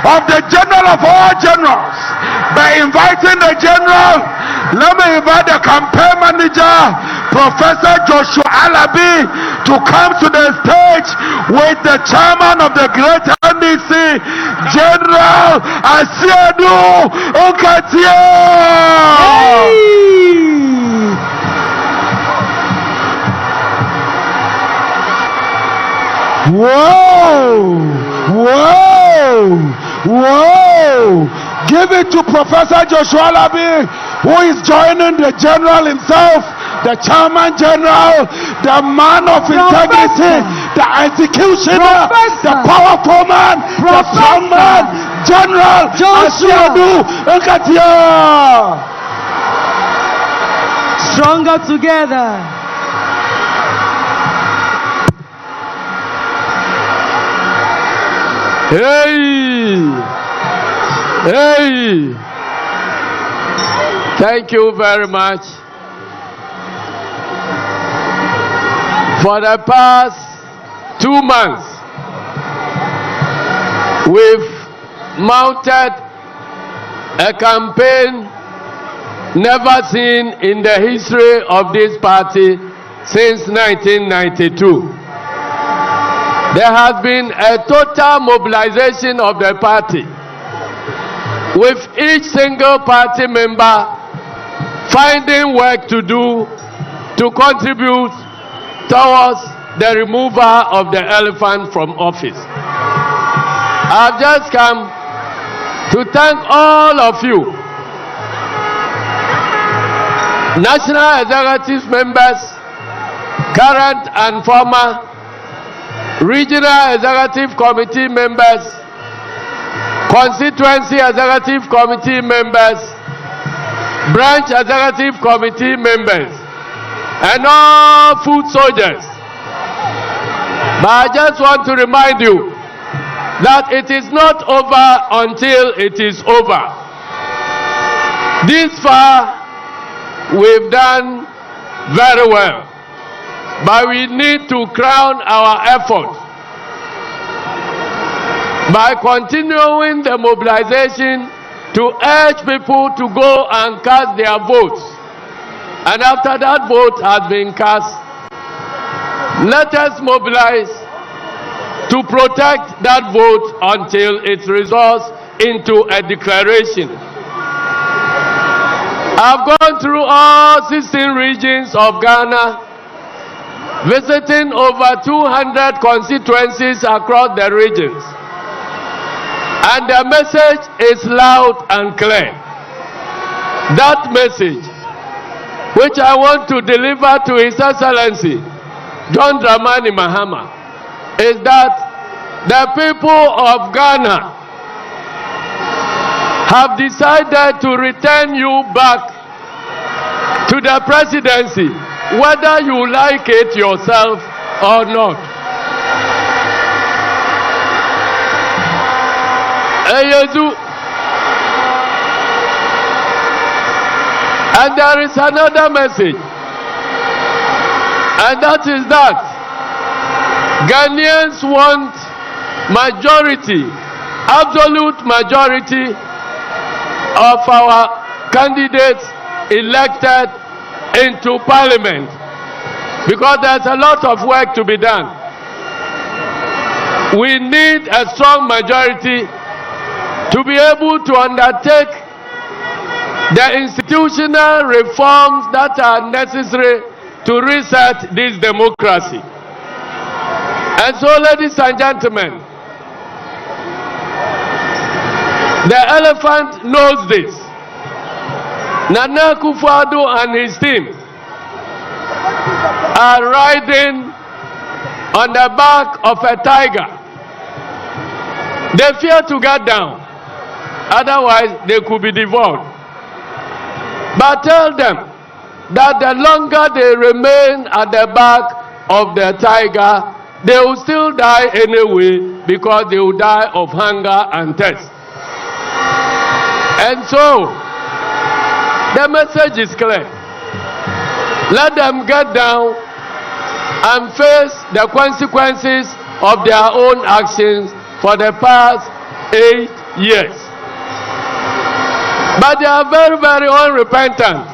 of the general of all generals. By inviting the general, let me invite the campaign manager, Professor Joshua Alabi, to come to the stage with the chairman of the Great NDC, General Asiedu Nketiah. Whoa! Whoa! Whoa! Give it to Professor Joshua Alabi, who is joining the general himself, the chairman general, the man of integrity, the executioner, the powerful man, the strong man, General Asiedu Nketiah. Stronger together. Hey! Hey! Thank you very much. For the past 2 months, we've mounted a campaign never seen in the history of this party since 1992. There has been a total mobilization of the party, with each single party member finding work to do to contribute towards the removal of the elephant from office. I've just come to thank all of you, national executive members, current and former, regional executive committee members, constituency executive committee members, branch executive committee members, and all foot soldiers. But I just want to remind you that it is not over until it is over. This far, we've done very well, but we need to crown our effort by continuing the mobilization to urge people to go and cast their votes. And after that vote has been cast, let us mobilize to protect that vote until it results into a declaration. I've gone through all 16 regions of Ghana, visiting over 200 constituencies across the regions. And the message is loud and clear. That message, which I want to deliver to His Excellency John Dramani Mahama, is that the people of Ghana have decided to return you back to the presidency, whether you like it yourself or not. Asiedu. And there is another message, and that is that Ghanaians want majority, absolute majority of our candidates elected into Parliament, because there's a lot of work to be done. We need a strong majority to be able to undertake the institutional reforms that are necessary to reset this democracy. And so, ladies and gentlemen, the elephant knows this. Nana Akufo-Addo and his team are riding on the back of a tiger. They fear to get down, otherwise they could be devoured. But tell them that the longer they remain at the back of the tiger, they will still die anyway, because they will die of hunger and thirst. And so, the message is clear. Let them get down and face the consequences of their own actions for the past 8 years. But they are very, very unrepentant.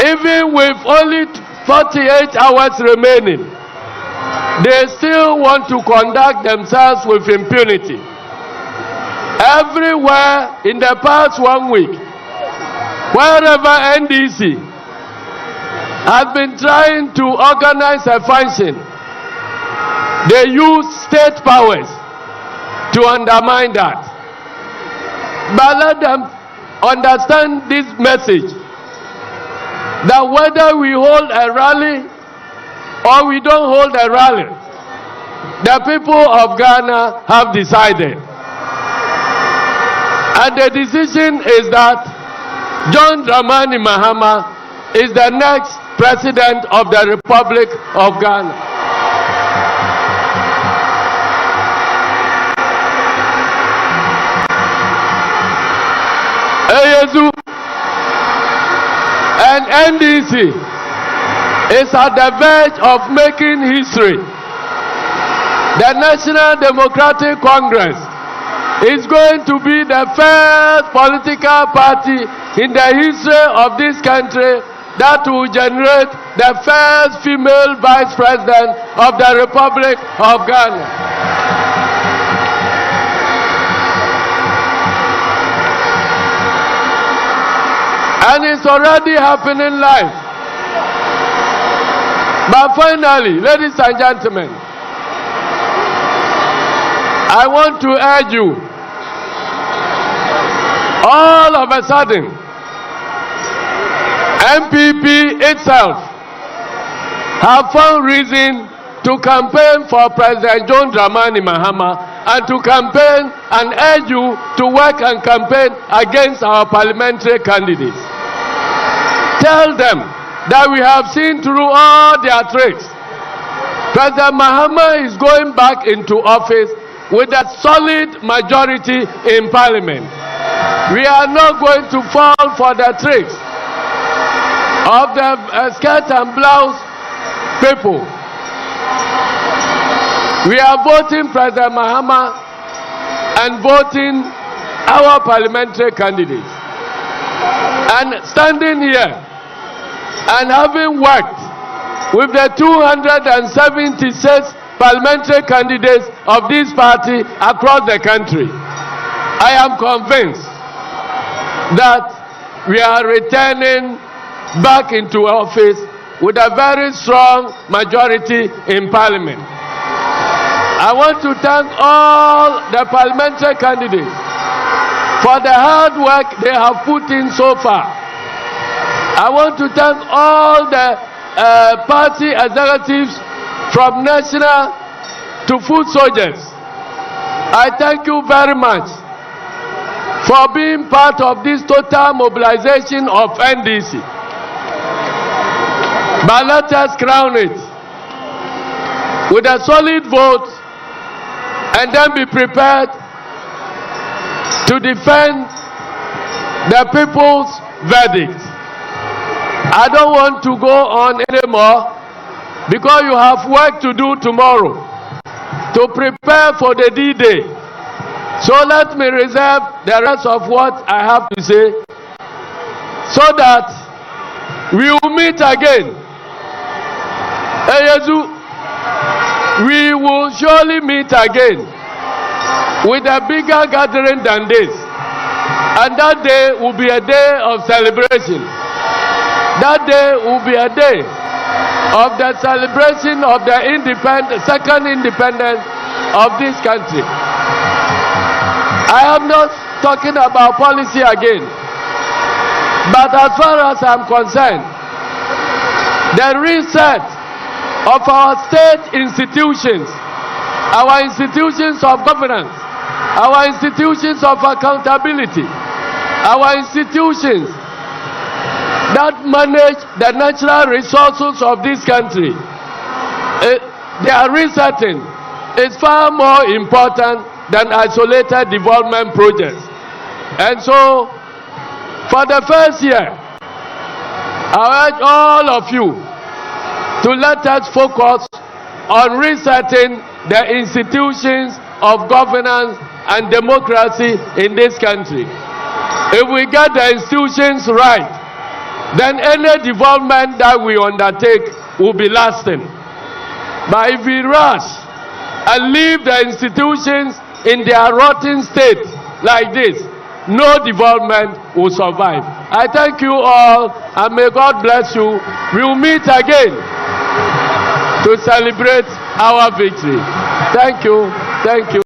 Even with only 48 hours remaining, they still want to conduct themselves with impunity. Everywhere in the past 1 week, wherever NDC has been trying to organize a function, they use state powers to undermine that. But let them understand this message, that whether we hold a rally or we don't hold a rally, the people of Ghana have decided. And the decision is that John Dramani Mahama is the next President of the Republic of Ghana. Asiedu and NDC is at the verge of making history. The National Democratic Congress is going to be the first political party in the history of this country that will generate the first female vice president of the Republic of Ghana. And it's already happening live. But finally, ladies and gentlemen, I want to urge you, all of a sudden, MPP itself have found reason to campaign for President John Dramani Mahama and to campaign and urge you to work and campaign against our parliamentary candidates. Tell them that we have seen through all their tricks. President Mahama is going back into office with a solid majority in Parliament. We are not going to fall for the tricks of the skirt and blouse people. We are voting President Mahama and voting our parliamentary candidates. And standing here and having worked with the 276 parliamentary candidates of this party across the country, I am convinced that we are returning back into office with a very strong majority in Parliament. I want to thank all the parliamentary candidates for the hard work they have put in so far. I want to thank all the party executives from national to foot soldiers. I thank you very much for being part of this total mobilization of NDC. But let us crown it with a solid vote and then be prepared to defend the people's verdict. I don't want to go on anymore because you have work to do tomorrow to prepare for the D-Day. So let me reserve the rest of what I have to say so that we will meet again. Asiedu, we will surely meet again with a bigger gathering than this. And that day will be a day of celebration. That day will be a day of the celebration of the second independence of this country. I am not talking about policy again, but as far as I'm concerned, the reset of our state institutions, our institutions of governance, our institutions of accountability, our institutions that manage the natural resources of this country, their resetting is far more important than isolated development projects. And so, for the first year, I urge all of you to let us focus on resetting the institutions of governance and democracy in this country. If we get the institutions right, then any development that we undertake will be lasting. But if we rush and leave the institutions in their rotten state like this, no development will survive. I thank you all, and may God bless you. We will meet again to celebrate our victory. Thank you. Thank you.